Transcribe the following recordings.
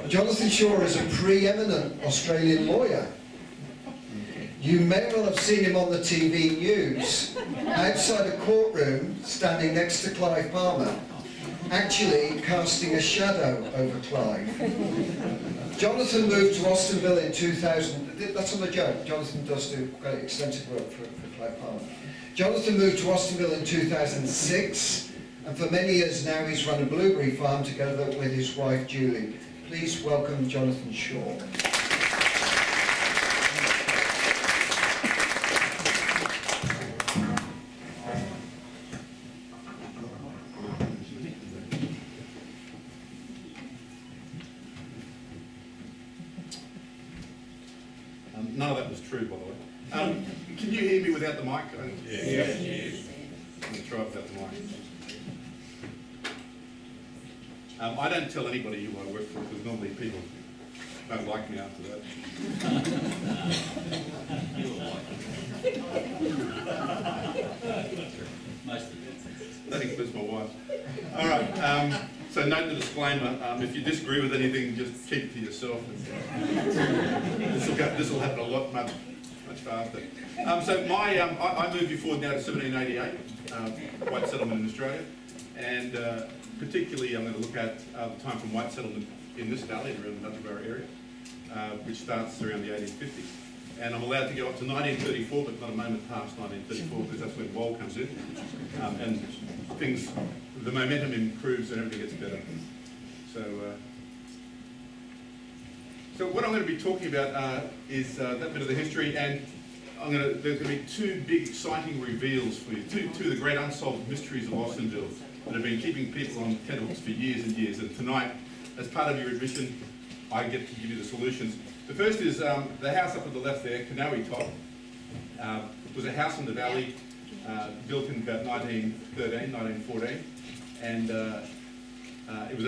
Jonathan Shaw is a preeminent Australian lawyer. You may well have seen him on the TV news, outside a courtroom, standing next to Clive Palmer, actually casting a shadow over Clive. Jonathan moved to Austinville in 2000, that's not a joke, Jonathan does do quite extensive work for Clive Palmer. Jonathan moved to Austinville in 2006, and for many years now he's run a blueberry farm together with his wife Julie. Please welcome Jonathan Shaw. None of that was true, by the way. Can you hear me without the mic? Yes. I'm going to try without the mic. I don't tell anybody who I work for because normally people don't like me after that. That includes my wife. All right. So note the disclaimer. If you disagree with anything, just keep it to yourself. This will happen a lot much faster. So I moved you forward now to 1788, white settlement in Australia, and particularly I'm going to look at the time from white settlement in this valley around the Nutterburra area, which starts around the 1850s. And I'm allowed to go up to 1934, but not a moment past 1934, because that's when Wall comes in, and the momentum improves and everything gets better. So what I'm going to be talking about is that bit of the history, and there's going to be two big exciting reveals for you, two of the great unsolved mysteries of Austinville that have been keeping people on tenterhooks for years and years. And tonight, as part of your admission, I get to give you the solutions. The first is the house up at the left there, Kanoe Top, was a house in the valley built in about 1913, 1914, and it was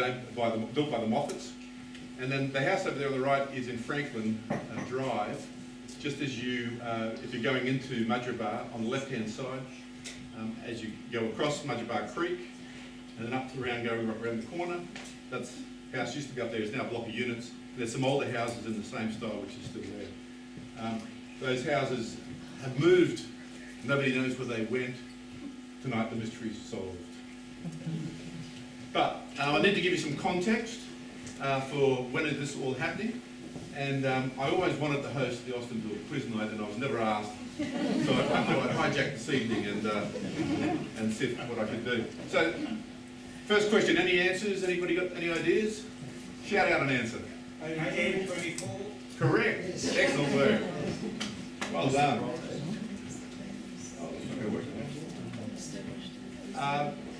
built by the Moffats. And then the house over there on the right is in Franklin Drive. It's just as if you're going into Mudgeeraba on the left-hand side, as you go across Mudgeeraba Creek, and then up to going around the corner. That's house used to be up there, it's now a block of units. There's some older houses in the same style which is still there. Those houses have moved, nobody knows where they went. Tonight the mystery's solved. But I need to give you some context for when is this all happening. And I always wanted to host the Austinville quiz night, and I was never asked. So I thought I'd hijack this evening and see what I could do. So, first question, any answers? Anybody got any ideas? Shout out an answer. 1824. Correct. Excellent work. Well done.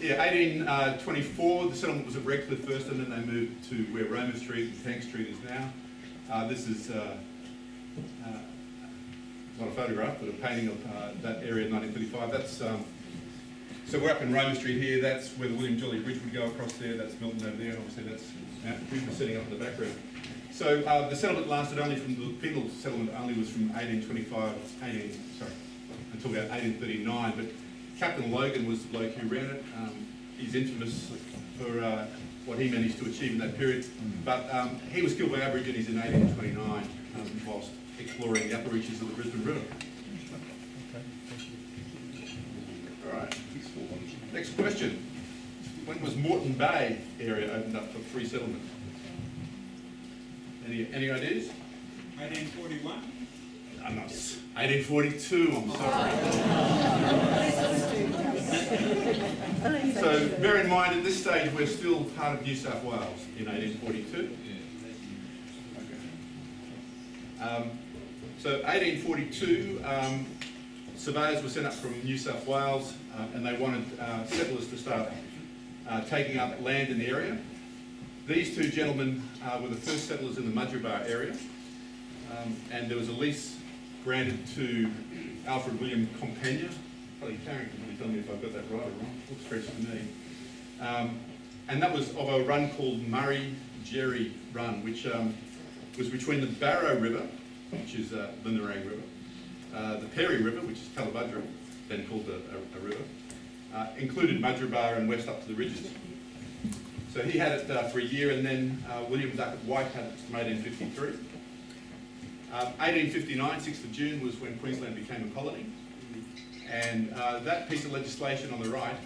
Yeah, 1824, the settlement was at Redcliffe first, and then they moved to where Roma Street and Tank Street is now. This is not a photograph, but a painting of that area in 1935. That's so we're up in Roma Street here. That's where the William Jolly Bridge would go across there. That's Milton over there, and obviously that's Mount Cooper sitting up in the background. So the settlement lasted only the penal settlement only was from 1825, until about 1839. But Captain Logan was the bloke who ran it. He's infamous for what he managed to achieve in that period. But he was killed by Aborigines in 1829 whilst exploring the upper reaches of the Brisbane River. All right, next question. When was Moreton Bay area opened up for free settlement? Any ideas? 1841. I'm not. 1842, I'm sorry. So bear in mind, at this stage, we're still part of New South Wales in 1842. So 1842, surveyors were sent up from New South Wales, and they wanted settlers to start taking up land in the area. These two gentlemen were the first settlers in the Mudgeeraba area, and there was a lease granted to Alfred William Compagnia. Probably Karen can really tell me if I've got that right or wrong. Looks fresh to me. And that was of a run called Murray Jerry Run, which was between the Barrow River, which is the Nerang River, the Perry River, which is Calabuddra, then called a river, included Mudgeeraba and west up to the ridges. So he had it for a year, and then William Duckett White had it from 1853. 1859, 6th of June, was when Queensland became a colony. And that piece of legislation on the right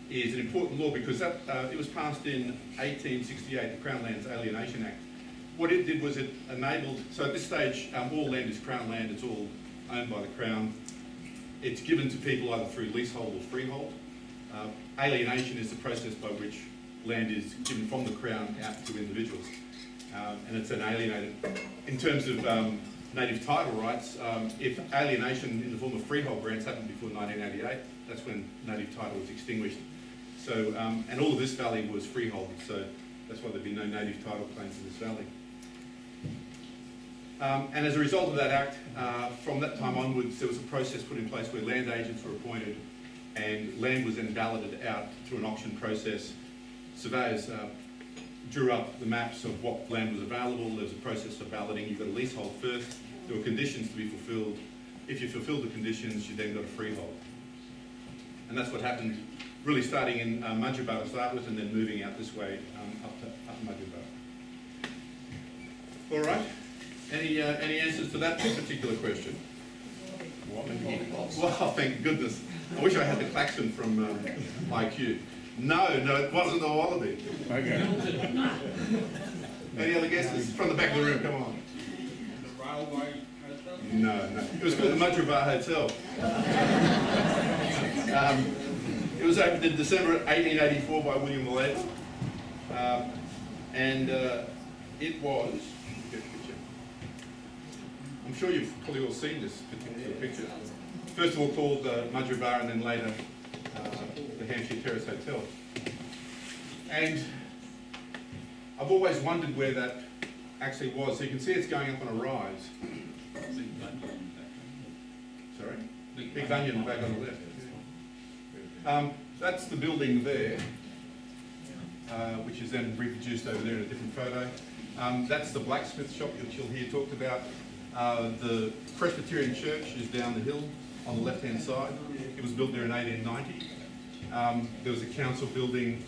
is an important law because that, it was passed in 1868, the Crown Lands Alienation Act. What it did was it enabled, so at this stage, all land is Crown land, it's all owned by the Crown. It's given to people either through leasehold or freehold. Alienation is the process by which land is given from the Crown out to individuals. And it's an alienated. In terms of native title rights, if alienation in the form of freehold grants happened before 1988, that's when native title was extinguished. So, and all of this valley was freehold, so that's why there'd be no native title claims in this valley. And as a result of that act, from that time onwards, there was a process put in place where land agents were appointed and land was then balloted out through an auction process. Surveyors drew up the maps of what land was available. There was a process for balloting. You got a leasehold first. There were conditions to be fulfilled. If you fulfilled the conditions, you then got a freehold. And that's what happened, really starting in Mudgeerbar to start with, and then moving out this way up Mudgeerbar. All right. Any answers to that particular question? Well, thank goodness. I wish I had the klaxon from IQ. No, it wasn't the wallaby. Okay. Any other guesses? From the back of the room, come on. The railway hotel? No. It was called the Mudgeerbar Hotel. It was opened in December 1884 by William Willett. And it was, get a picture. I'm sure you've probably all seen this particular picture. First of all called Mudgeerbar, and then later the Hampshire Terrace Hotel. And I've always wondered where that actually was. So you can see it's going up on a rise. Sorry? Big Bunyan back on the left. That's the building there, which is then reproduced over there in a different photo. That's the blacksmith shop that you'll hear talked about. The Presbyterian Church is down the hill on the left-hand side. It was built there in 1890. There was a council building.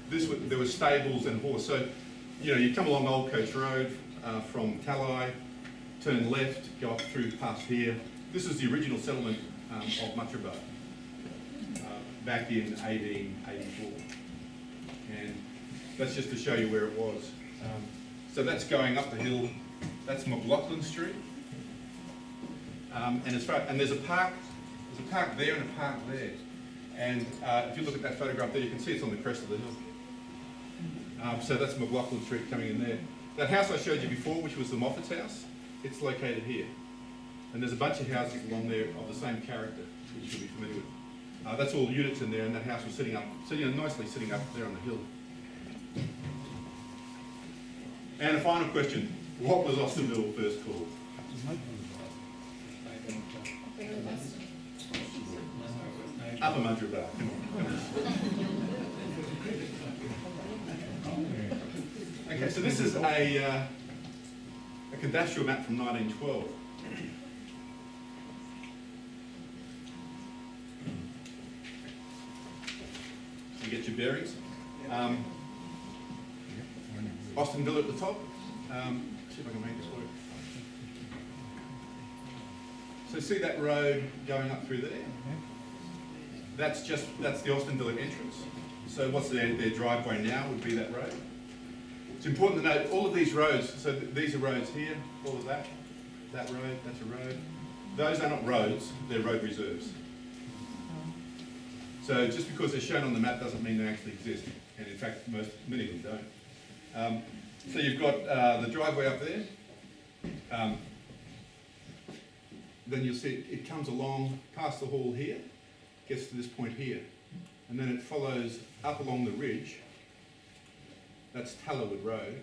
There were stables and horse. So, you know, you come along Old Coach Road from Talai, turn left, go up through past here. This is the original settlement of Mudgeerbar back in 1884. And that's just to show you where it was. So that's going up the hill. That's McLaughlin Street. And there's a park. There's a park there and a park there. And if you look at that photograph there, you can see it's on the crest of the hill. So that's McLaughlin Street coming in there. That house I showed you before, which was the Moffat's house, it's located here. And there's a bunch of houses along there of the same character, which you'll be familiar with. That's all units in there, and that house was nicely sitting up there on the hill. And a final question: what was Austinville first called? Upper Mudgeerbar. Okay, so this is a cadastral map from 1912. You get your bearings. Austinville at the top. See if I can make this work. So see that road going up through there? That's the Austinville entrance. So what's their driveway now would be that road. It's important to note all of these roads, so these are roads here, all of that road, that's a road. Those are not roads, they're road reserves. So just because they're shown on the map doesn't mean they actually exist. And in fact, many of them don't. So you've got the driveway up there. Then you'll see it comes along past the hall here, gets to this point here. And then it follows up along the ridge. That's Tallowood Road,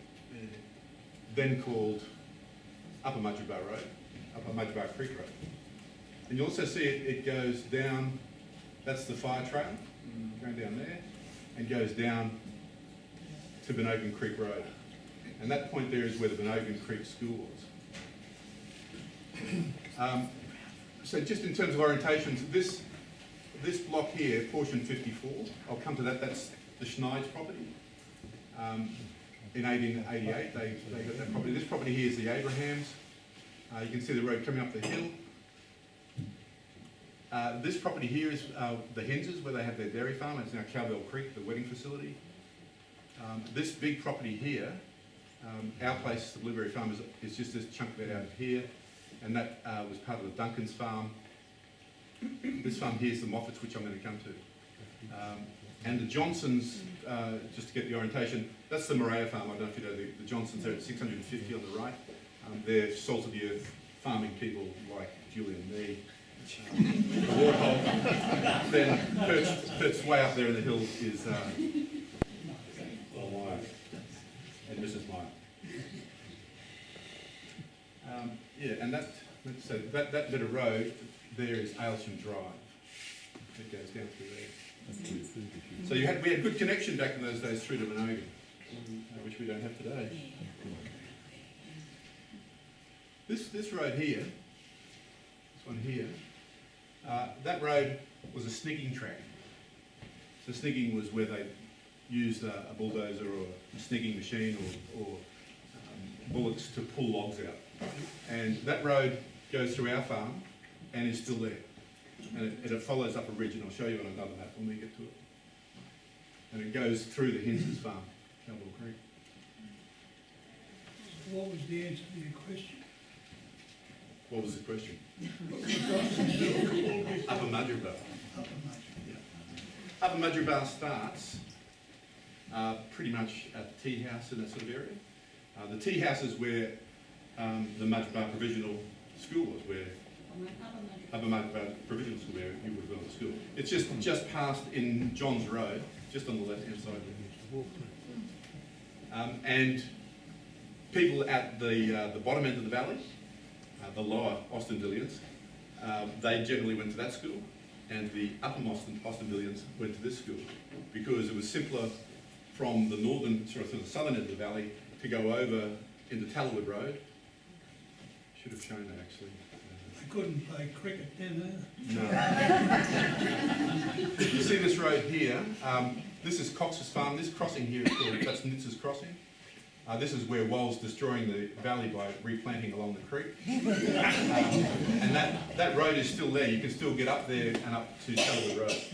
then called Upper Mudgeerbar Road, Upper Mudgeerbar Creek Road. And you also see it goes down, that's the fire trail, going down there, and goes down to Benogan Creek Road. And that point there is where the Benogan Creek School was. So just in terms of orientations, this block here, portion 54, I'll come to that, that's the Schneid's property. In 1888, they got that property. This property here is the Abrahams. You can see the road coming up the hill. This property here is the Henses, where they have their dairy farm. It's now Cowbell Creek, the wedding facility. This big property here, our place, the Blueberry Farm, is just this chunk of it out of here, and that was part of the Duncan's farm. This farm here is the Moffats, which I'm going to come to. And the Johnsons, just to get the orientation, that's the Morea farm. I don't know if you know the Johnsons. They're at 650 on the right. They're salt of the earth farming people like Julie and me. The Warthog. Then perched way up there in the hills is Meyer and Mrs. Meyer. Yeah, and that bit of road there is Aylsham Drive. It goes down through there. So we had good connection back in those days through to Minogan, which we don't have today. This road here, this one here, that road was a snigging track. So snigging was where they used a bulldozer or a snigging machine or bullets to pull logs out. And that road goes through our farm and is still there. And it follows up a ridge, and I'll show you on another map when we get to it. And it goes through the Henses farm, Cowbell Creek. What was the answer to your question? What was the question? Upper Mudgerbah. Upper Mudgerbah starts pretty much at the tea house in that sort of area. The tea house is where the Mudgerbah Provisional School was, where Upper Mudgerbah Provisional School, where you would have gone to school. It's just past in Johns Road, just on the left-hand side there. And people at the bottom end of the valley, the lower Austinvillians, they generally went to that school, and the upper Austinvillians went to this school because it was simpler from the northern, sort of the southern end of the valley to go over into Tallowood Road. Should have shown that actually. I couldn't play cricket then, No. You see this road here? This is Cox's farm. This crossing here is called, that's Nitz's crossing. This is where Wool's destroying the valley by replanting along the creek. And that road is still there. You can still get up there and up to Tallowood Road.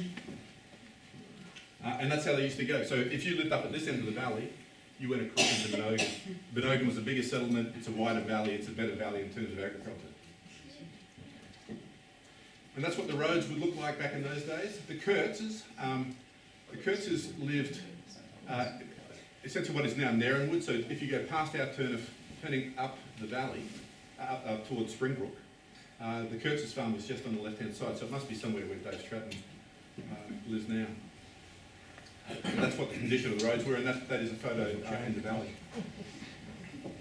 And that's how they used to go. So if you lived up at this end of the valley, you went across into Minogan. Minogan was a bigger settlement. It's a wider valley. It's a better valley in terms of agriculture. And that's what the roads would look like back in those days. The Kurtzes lived essentially what is now Narenwood. So if you go past our turning up the valley, up towards Springbrook, the Kurtzes farm was just on the left-hand side. So it must be somewhere where Dave Stratton lives now. That's what the condition of the roads were, and that is a photo in the valley.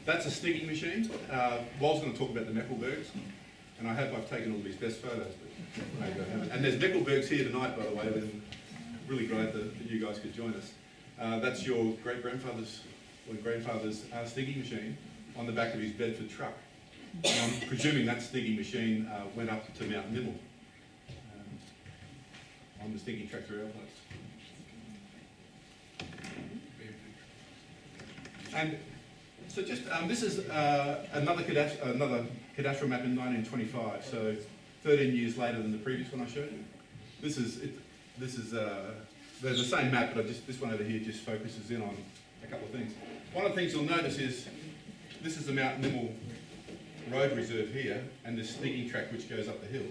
That's a snigging machine. Wal's going to talk about the Mecklenburgs, and I hope I've taken all these best photos. But maybe I haven't. And there's Mecklenburgs here tonight, by the way. We're really glad that you guys could join us. That's your great-grandfather's or grandfather's snigging machine on the back of his Bedford truck. I'm presuming that snigging machine went up to Mount Nimmel on the snigging track through our place. And so just, this is another cadastral map in 1925, so 13 years later than the previous one I showed you. They're the same map, but this one over here just focuses in on a couple of things. One of the things you'll notice is, this is the Mount Nimmel Road Reserve here, and this snigging track which goes up the hill.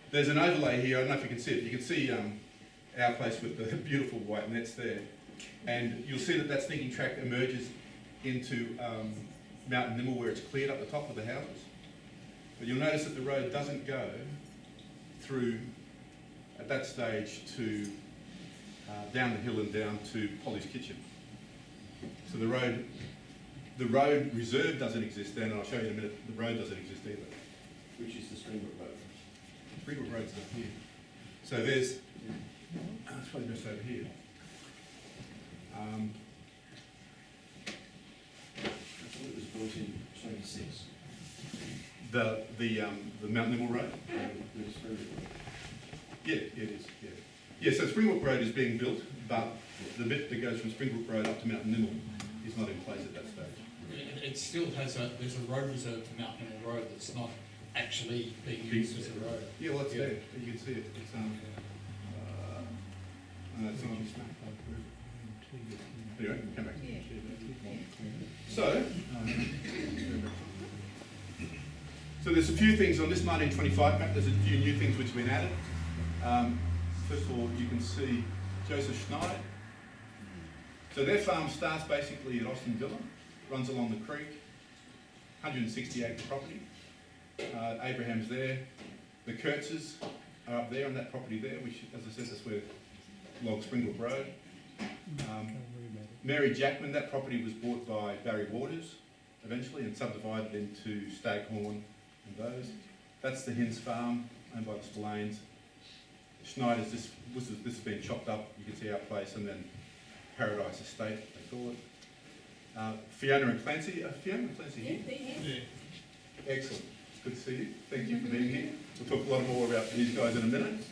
There's an overlay here, I don't know if you can see it. You can see our place with the beautiful white nets there. And you'll see that snigging track emerges into Mount Nimmel where it's cleared up the top of the houses. But you'll notice that the road doesn't go through, at that stage, to down the hill and down to Polly's Kitchen. So the road reserve doesn't exist then, and I'll show you in a minute, the road doesn't exist either. Which is the Springbrook Road? Springbrook Road's up here. So there's, that's probably best over here. I thought it was built in 26. The Mount Nimmel Road? The Springbrook Road. Yeah, it is. Yeah, so Springbrook Road is being built, but the bit that goes from Springbrook Road up to Mount Nimmel is not in place at that stage. It still has there's a road reserve to Mount Nimmel Road that's not actually being used as a road. Yeah, well, it's Yeah. there, you can see it, it's, it's not on this map. Anyway, come back. So there's a few things on this 1925 map, there's a few new things which have been added. First of all, you can see Joseph Schneider. So their farm starts basically at Austinville, runs along the creek, 160 acre property. Abraham's there. The Kurtzes are up there on that property there, which, as I said, that's where Log Springbrook Road. Mary Jackman, that property was bought by Barry Waters eventually and subdivided into Staghorn and those. That's the Hinds farm owned by the Spillanes. Schneider's, this has been chopped up, you can see our place, and then Paradise Estate, they call it. Fiona and Clancy, Fiona and Clancy here? Yeah. Excellent, it's good to see you, thank you for being here. We'll talk a lot more about these guys in a minute.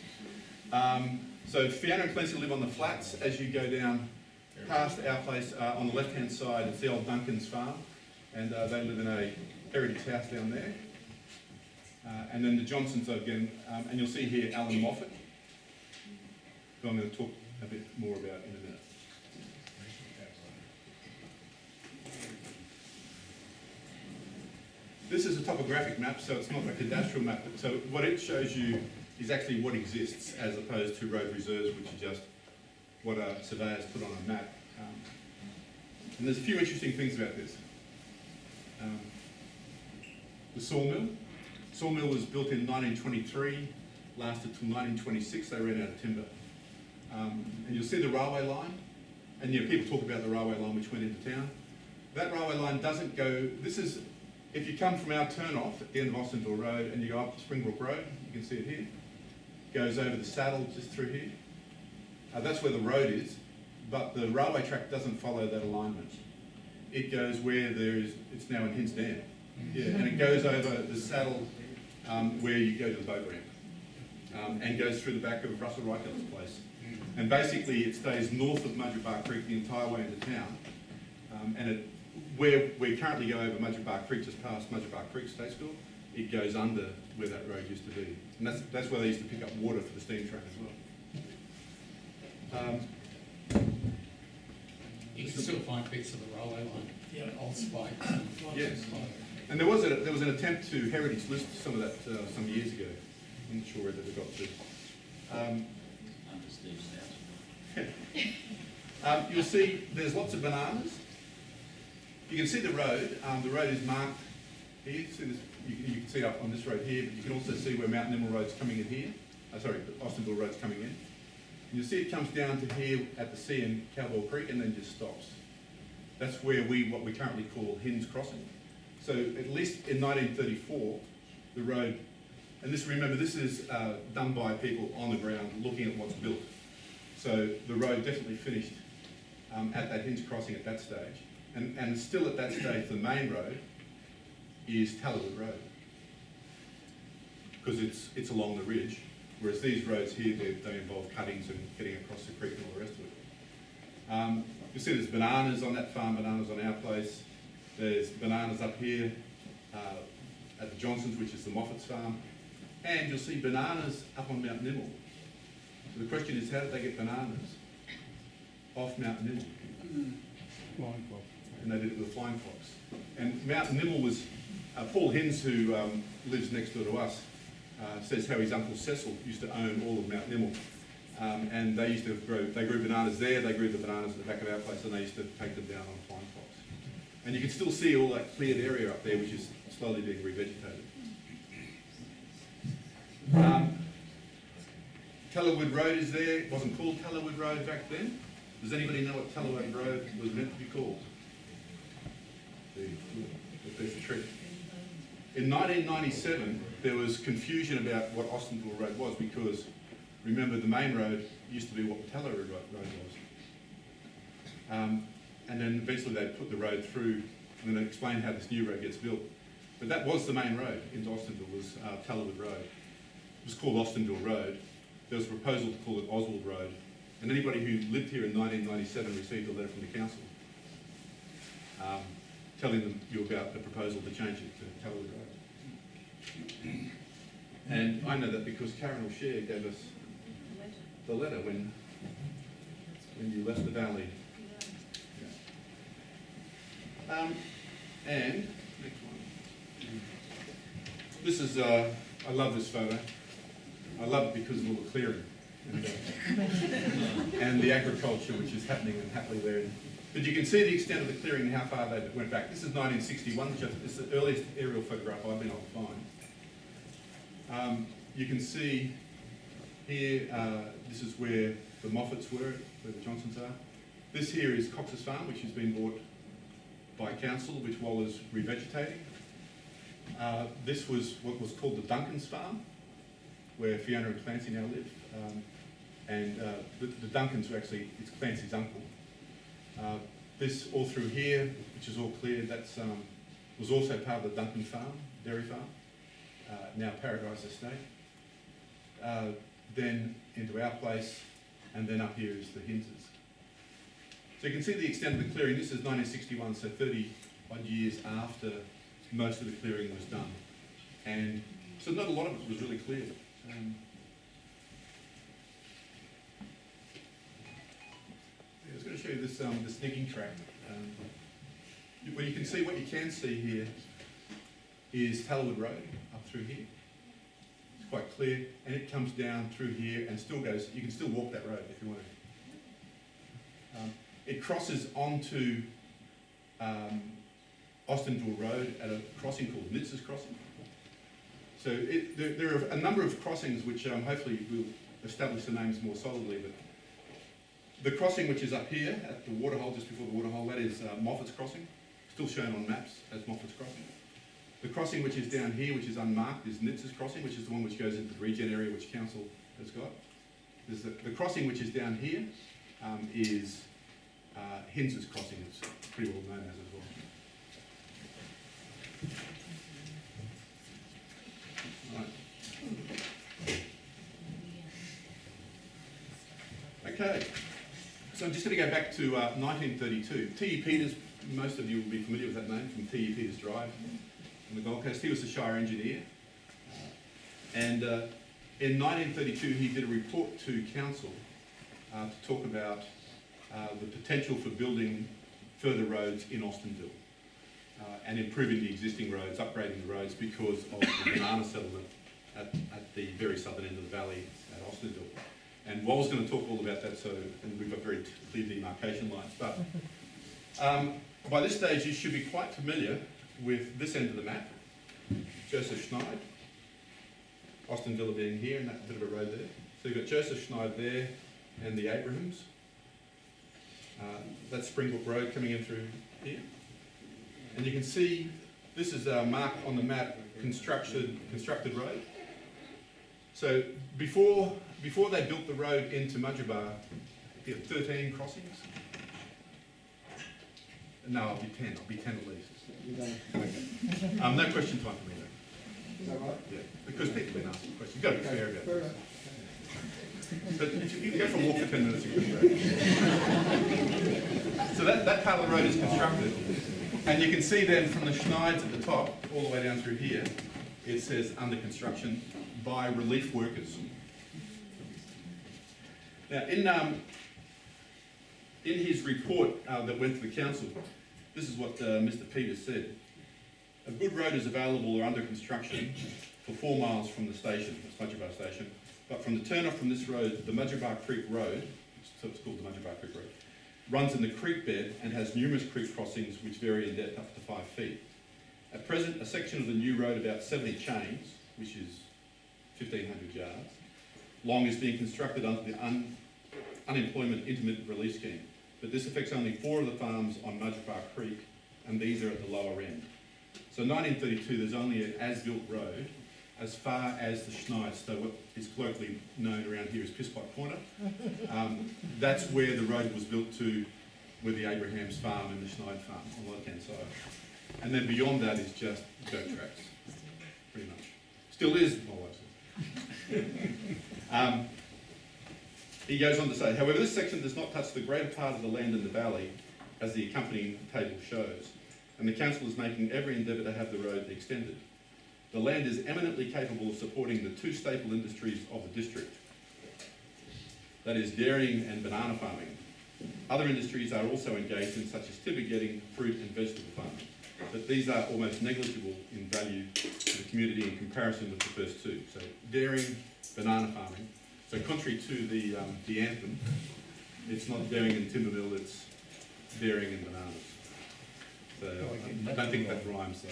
So Fiona and Clancy live on the flats as you go down past our place on the left-hand side. It's the old Duncan's farm, and they live in a heritage house down there. And then the Johnsons again, and you'll see here Alan Moffat, who I'm going to talk a bit more about in a minute. This is a topographic map, so it's not a cadastral map. So what it shows you is actually what exists as opposed to road reserves, which are just what surveyors put on a map. And there's a few interesting things about this. The sawmill. Sawmill was built in 1923, lasted till 1926, they ran out of timber. And you'll see the railway line, and people talk about the railway line which went into town. That railway line doesn't go, this is, if you come from our turn-off at the end of Austinville Road and you go up to Springbrook Road, you can see it here, goes over the saddle just through here. That's where the road is, but the railway track doesn't follow that alignment. It goes where there is, it's now in Hinds Dam. Yeah, and it goes over the saddle where you go to the boat ramp, and goes through the back of Russell Reichardt's place. And basically it stays north of Mudgebar Creek the entire way into town, and where we currently go over Mudgebar Creek, just past Mudgebar Creek State School, it goes under where that road used to be. And that's where they used to pick up water for the steam train as well. You can still find bits of the railway line, old spikes. Yes. And there was an attempt to heritage list some of that some years ago. I'm not sure whether we got to. Under Steve's house. You'll see there's lots of bananas. You can see the road. The road is marked here. See this, you can see it up on this road here, but you can also see where Mount Nimmel Road's coming in here. Austinville Road's coming in. And you'll see it comes down to here at the sea in Cowbell Creek and then just stops. That's where what we currently call Hinds Crossing. So at least in 1934, the road, and remember this is done by people on the ground looking at what's built. So the road definitely finished at that Hinds Crossing at that stage. And still at that stage, the main road is Tallerwood Road, because it's along the ridge, whereas these roads here, they involve cuttings and getting across the creek and all the rest of it. You see there's bananas on that farm, bananas on our place. There's bananas up here at the Johnsons, which is the Moffat's farm. And you'll see bananas up on Mount Nimmel. So the question is, how did they get bananas off Mount Nimmel? And they did it with a flying fox. And Mount Nimmel was, Paul Hinds, who lives next door to us, says how his uncle Cecil used to own all of Mount Nimmel. And they used to they grew bananas there, they grew the bananas at the back of our place, and they used to take them down on flying fox. And you can still see all that cleared area up there, which is slowly being revegetated. Tallerwood Road is there. It wasn't called Tallerwood Road back then. Does anybody know what Tallerwood Road was meant to be called? There's the trick. In 1997, there was confusion about what Austinville Road was, because remember the main road used to be what the Tallerwood Road was. And then eventually they put the road through, and then they explained how this new road gets built. But that was the main road into Austinville, was Tallerwood Road. It was called Austinville Road. There was a proposal to call it Oswald Road, And anybody who lived here in 1997 received a letter from the council telling them about the proposal to change it to Talwood Road. And I know that because Karen O'Shea gave us the letter when you left the valley. And next one. This is I love this photo. I love it because of all the clearing and the agriculture which is happening and happily there. But you can see the extent of the clearing and how far they went back. This is 1961, which is the earliest aerial photograph I've been able to find. You can see here, this is where the Moffats were, where the Johnsons are. This here is Cox's Farm, which has been bought by council, which was revegetating. This was what was called the Duncan's Farm, where Fiona and Clancy now live. The Duncans were actually, it's Clancy's uncle. This all through here, which is all clear, that's was also part of the Duncan Farm, dairy farm, now Paradise Estate. Then into our place, and then up here is the Hinses. So you can see the extent of the clearing. This is 1961, so 30 odd years after most of the clearing was done. And so not a lot of it was really cleared. I was going to show you this this digging track. What you can see here is Talwood Road up through here. It's quite clear, and it comes down through here and still goes. You can still walk that road if you want to. It crosses onto Austinville Road at a crossing called Nitz's Crossing. So there are a number of crossings which hopefully will establish the names more solidly. But the crossing which is up here at the waterhole, just before the waterhole, that is Moffat's Crossing, still shown on maps as Moffat's Crossing. The crossing which is down here, which is unmarked, is Nitz's Crossing, which is the one which goes into the regen area which council has got. There's the crossing which is down here is Hinze's Crossing, it's pretty well known as well. Right. Okay, so I'm just going to go back to 1932. T.E. Peters, most of you will be familiar with that name from T.E. Peters Drive on the Gold Coast. He was the Shire engineer. In 1932 he did a report to council to talk about the potential for building further roads in Austinville and improving the existing roads, upgrading the roads because of the banana settlement at the very southern end of the valley at Austinville. And Wal's going to talk all about that, and we've got very clear demarcation lines. But by this stage, you should be quite familiar with this end of the map. Joseph Schneid, Austinville being here, and that bit of a road there. So you've got Joseph Schneid there, and the Abrahams. That's Springbrook Road coming in through here. And you can see this is marked on the map, constructed road. So before they built the road into Mudgeerbar, you had 13 crossings. No, I'll be 10 at least. Okay. No question time for me though. Is that right? Yeah, because people have been asking questions. You've got to be fair about this. But if you can go for a walk for 10 minutes, you can go. So that part of the road is constructed. And you can see then from the Schneids at the top, all the way down through here, it says under construction by relief workers. Now, in his report that went to the council, this is what Mr. Peters said. A good road is available or under construction for 4 miles from the station, that's Mudgeerbar Station, but from the turn-off from this road, the Mudgeerbar Creek Road, so it's called the Mudgeerbar Creek Road, runs in the creek bed and has numerous creek crossings which vary in depth up to 5 feet. At present, a section of the new road about 70 chains, which is 1,500 yards, long is being constructed under the Unemployment Intermittent Relief Scheme, but this affects only 4 of the farms on Mudgeerbar Creek, and these are at the lower end. So 1932, there's only an as-built road as far as the Schneids, so what is colloquially known around here as Pisspot Corner. That's where the road was built to, with the Abrahams farm and the Schneid farm on the left-hand side. And then beyond that is just dirt tracks, pretty much. Still is, my wife says. He goes on to say, however, this section does not touch the greater part of the land in the valley, as the accompanying table shows, and the council is making every endeavour to have the road extended. The land is eminently capable of supporting the two staple industries of the district, that is dairying and banana farming. Other industries are also engaged in, such as timber getting, fruit and vegetable farming, but these are almost negligible in value to the community in comparison with the first two. So dairying, banana farming. So contrary to the anthem, it's not dairying and timber mill, it's dairying and bananas. So I don't think that rhymes. So.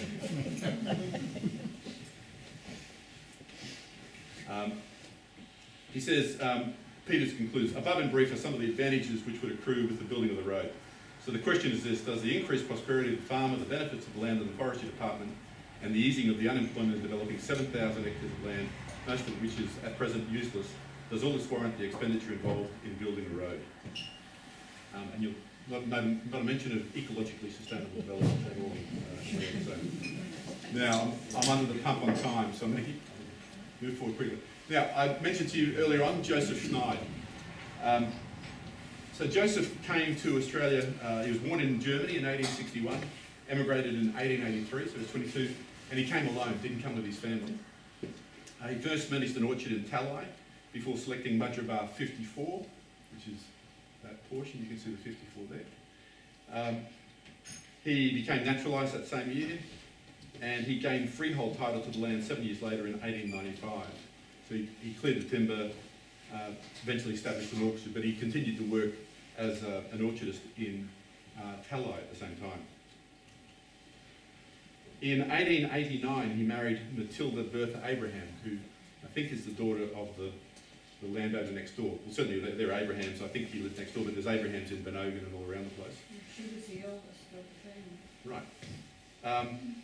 He says, Peters concludes, above in brief are some of the advantages which would accrue with the building of the road. So the question is this, does the increased prosperity of the farmer, the benefits of the land and the forestry department, and the easing of the unemployment of developing 7,000 hectares of land, most of which is at present useless, does all this warrant the expenditure involved in building a road? And you'll not a mention of ecologically sustainable development at all. So. Now, I'm under the pump on time, so I'm going to move forward quickly. Now, I mentioned to you earlier on Joseph Schneid. So Joseph came to Australia, he was born in Germany in 1861, emigrated in 1883, so he was 22, and he came alone, didn't come with his family. He first managed an orchard in Talai before selecting Mudgeerbar 54, which is that portion, you can see the 54 there. He became naturalised that same year, and he gained freehold title to the land 7 years later in 1895. So he cleared the timber, eventually established an orchard, but he continued to work as an orchardist in Talai at the same time. In 1889, he married Matilda Bertha Abraham, who I think is the daughter of the landowner next door. Well, certainly they're Abrahams. I think he lived next door, but there's Abrahams in Benogan and all around the place. She was the eldest of the family. Right.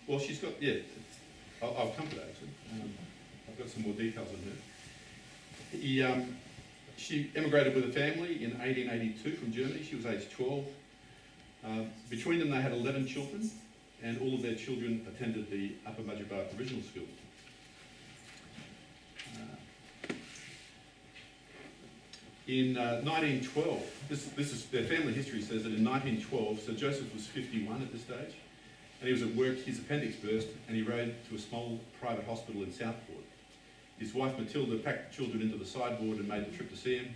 Well, she's got, yeah, I'll come to that actually. I've got some more details on her. She emigrated with a family in 1882 from Germany. She was aged 12. Between them, they had 11 children, and all of their children attended the Upper Mudgeerbar Provisional School. In 1912, this is their family history says that in 1912, so Joseph was 51 at this stage, and he was at work, his appendix burst, and he rode to a small private hospital in Southport. His wife Matilda packed the children into the sideboard and made the trip to see him.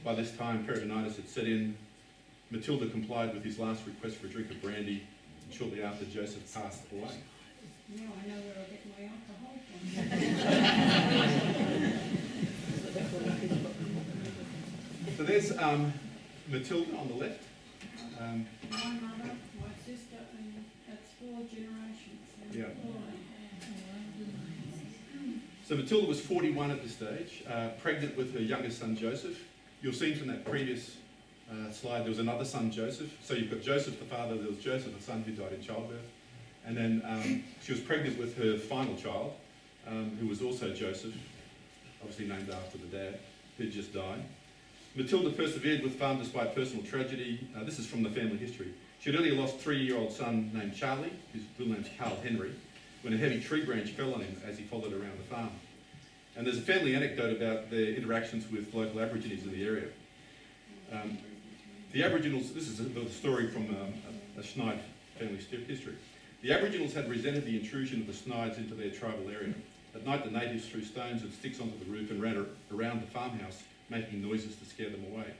By this time, peritonitis had set in. Matilda complied with his last request for a drink of brandy, and shortly after, Joseph passed away. Now I know where I get my alcohol from. So there's Matilda on the left. My mother, my sister, and that's 4 generations. Yeah. So Matilda was 41 at this stage, pregnant with her youngest son Joseph. You'll see from that previous slide there was another son Joseph. So you've got Joseph the father, there was Joseph the son who died in childbirth. And then she was pregnant with her final child, who was also Joseph, obviously named after the dad, who had just died. Matilda persevered with farm despite personal tragedy. This is from the family history. She had earlier lost a 3-year-old son named Charlie, whose real name's Carl Henry, when a heavy tree branch fell on him as he followed around the farm. And there's a family anecdote about their interactions with local Aborigines in the area. The Aboriginals, this is the story from a Schneid family history. The Aboriginals had resented the intrusion of the Schneids into their tribal area. At night, the natives threw stones and sticks onto the roof and ran around the farmhouse, making noises to scare them away.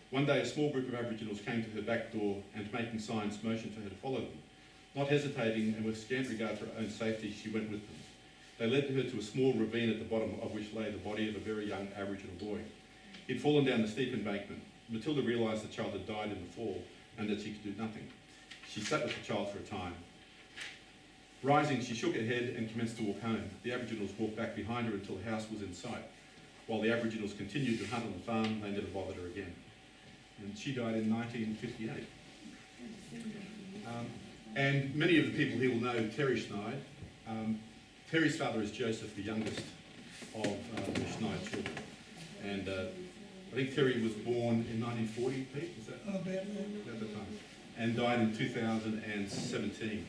One day, a small group of Aboriginals came to her back door and, making signs, motioned for her to follow them. Not hesitating and with scant regard for her own safety, she went with them. They led her to a small ravine at the bottom of which lay the body of a very young Aboriginal boy. He'd fallen down the steep embankment. Matilda realised the child had died in the fall and that she could do nothing. She sat with the child for a time. Rising, she shook her head and commenced to walk home. The Aboriginals walked back behind her until the house was in sight. While the Aboriginals continued to hunt on the farm, they never bothered her again. And she died in 1958. And many of the people here will know Terry Schneid. Terry's father is Joseph, the youngest of the Schneid children. And I think Terry was born in 1940, Pete, is that? About that. At the time. And died in 2017.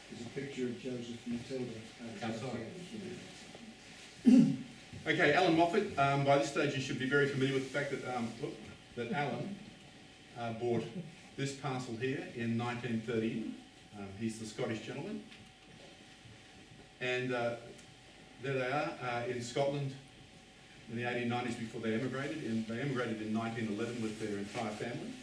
There's a picture of Joseph and Matilda Outside. Okay, Alan Moffat. By this stage, you should be very familiar with the fact that that Alan bought this parcel here in 1930. He's the Scottish gentleman, and there they are in Scotland in the 1890s before they emigrated. They emigrated in 1911 with their entire family.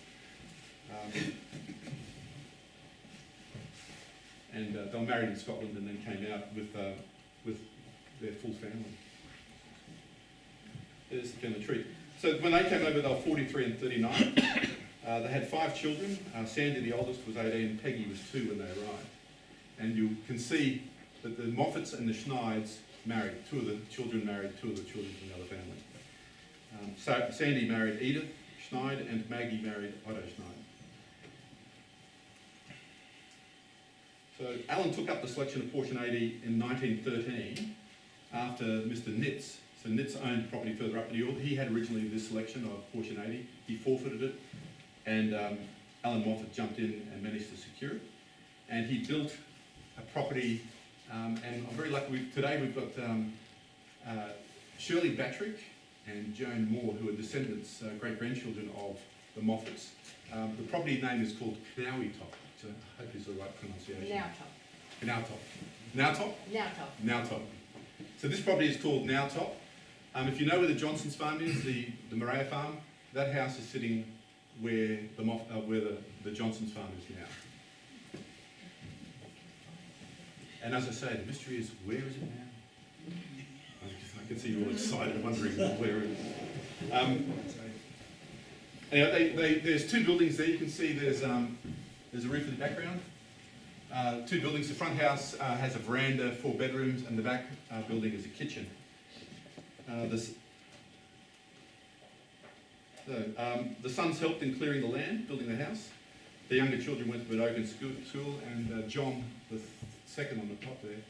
And they were married in Scotland and then came out with their full family. There's the family tree. So when they came over, they were 43 and 39. They had 5 children. Sandy, the oldest, was 18. Peggy was 2 when they arrived. And you can see that the Moffats and the Schneids married. 2 of the children married 2 of the children from the other family. So Sandy married Edith Schneid and Maggie married Otto Schneid. So Alan took up the selection of portion 80 in 1913 after Mr. Nitz. So Nitz owned property further up, but he had originally this selection of portion 80. He forfeited it, and Alan Moffat jumped in and managed to secure it. And he built a property, and I'm very lucky. Today we've got Shirley Battrick and Joan Moore, who are descendants, great-grandchildren of the Moffats. The property name is called Knowytop. So I hope it's the right pronunciation. Knowtop. Knowtop. So this property is called Knowtop. If you know where the Johnson's farm is, the Morea farm, that house is sitting where the Johnson's farm is now. And as I say, the mystery is, where is it now? I can see you all excited, wondering where it is. Anyway, there's 2 buildings there. You can see there's a roof in the background. 2 buildings. The front house has a veranda, 4 bedrooms, and the back building is a kitchen. The sons helped in clearing the land, building the house. The younger children went to Oaken School, and John, the second on the top there,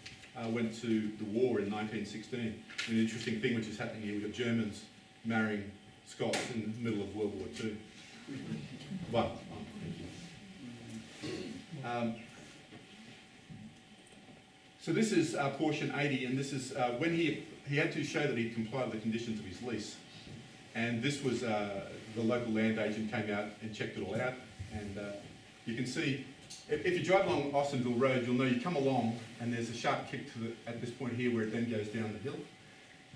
went to the war in 1916. An interesting thing which is happening here, we've got Germans marrying Scots in the middle of World War II. Well, so this is portion 80, and this is when he had to show that he complied with the conditions of his lease. And this was the local land agent came out and checked it all out. And you can see, if you drive along Austinville Road, you'll know you come along and there's a sharp kick at this point here where it then goes down the hill,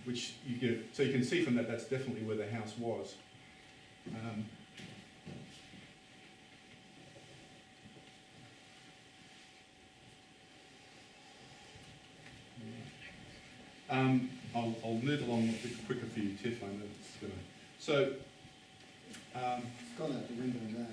which you get. So you can see from that, that's definitely where the house was. I'll move along a bit quicker for you, Tiff. I know it's going to. So, It's gone out the window now.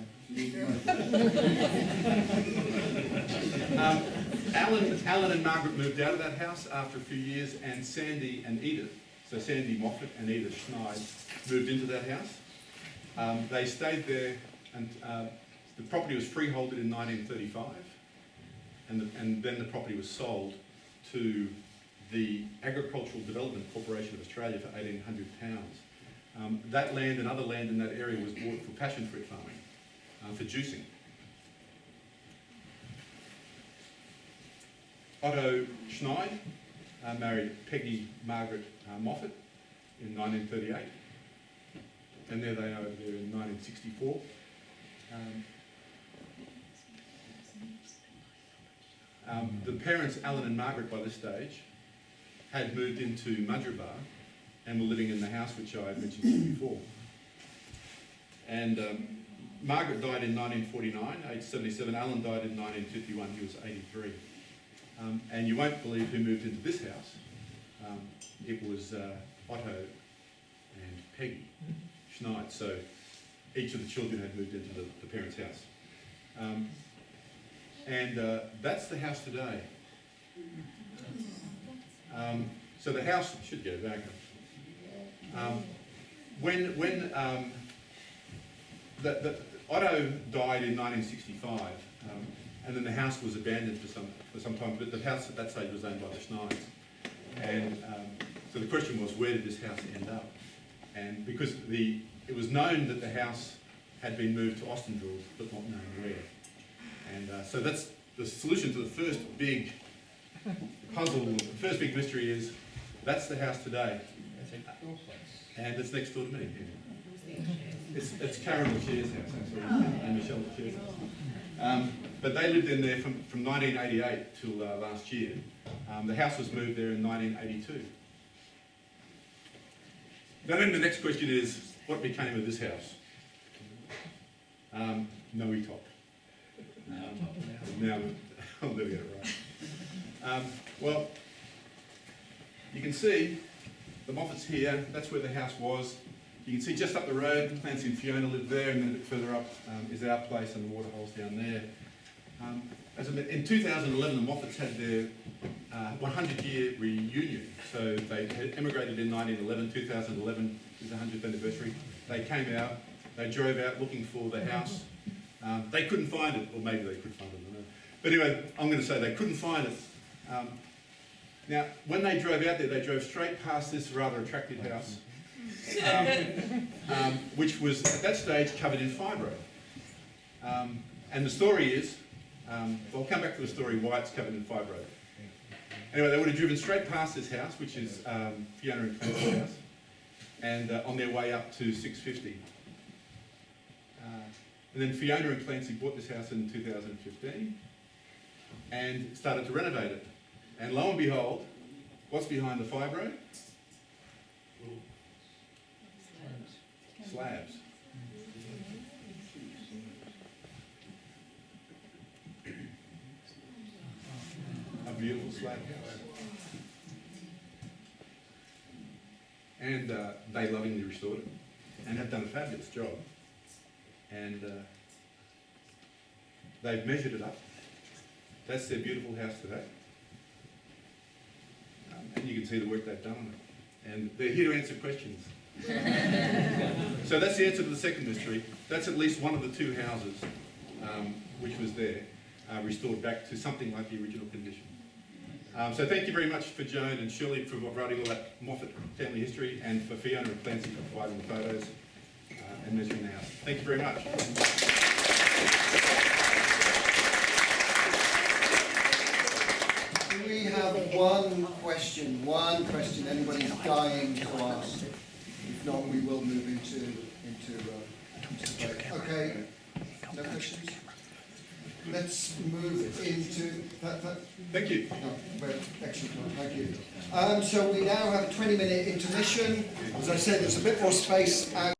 Alan and Margaret moved out of that house after a few years, and Sandy and Edith, so Sandy Moffat and Edith Schneid, moved into that house. They stayed there, and the property was freeholded in 1935, and then the property was sold to the Agricultural Development Corporation of Australia for £1,800. That land and other land in that area was bought for passion fruit farming, for juicing. Otto Schneid married Peggy Margaret Moffat in 1938, and there they are over there in 1964. The parents, Alan and Margaret, by this stage, had moved into Mudgeeraba and were living in the house which I mentioned to you before. And Margaret died in 1949, aged 77. Alan died in 1951, he was 83. And you won't believe who moved into this house. It was Otto and Peggy Schneid. So each of the children had moved into the parents' house. And that's the house today. So the house should go back. When Otto died in 1965, and then the house was abandoned for some time. But the house at that stage was owned by the Schneids, and so the question was, where did this house end up? And because it was known that the house had been moved to Austinville, but not known where. And so that's the solution to the first big puzzle. The first big mystery is that's the house today. It's at your place. And it's next door to me. It's Karen Lachaire's house, actually, and Michelle Lachaire's house. But they lived in there from 1988 till last year. The house was moved there in 1982. Now then the next question is, what became of this house? No top. Now, I'll never get it right. Well, you can see the Moffats here, that's where the house was. You can see just up the road, Clancy and Fiona lived there, and then a bit further up is our place and the waterhole's down there. In 2011, the Moffats had their 100-year reunion. So they had emigrated in 1911, 2011 is the 100th anniversary. They came out, they drove out looking for the house. They couldn't find it, or maybe they could find it, I don't know. But anyway, I'm going to say they couldn't find it. Now, when they drove out there, they drove straight past this rather attractive house, which was at that stage covered in fibro. And the story is, I'll come back to the story why it's covered in fibro. Anyway, they would have driven straight past this house, which is Fiona and Clancy's house, and on their way up to 650. And then Fiona and Clancy bought this house in 2015 and started to renovate it. And lo and behold, what's behind the fibro? Slabs. A beautiful slab house. And they lovingly restored it and have done a fabulous job. And they've measured it up. That's their beautiful house today. And you can see the work they've done on it. And they're here to answer questions. So that's the answer to the second mystery. That's at least one of the two houses which was there, restored back to something like the original condition. So thank you very much for Joan and Shirley for writing all that Moffat family history, and for Fiona and Clancy for providing the photos and measuring the house. Thank you very much. We have one question anybody's dying to ask. If not, we will move into debate. Okay, no questions? Let's move into that. Thank you. No, excellent, thank you. So we now have a 20-minute intermission. As I said, there's a bit more space out.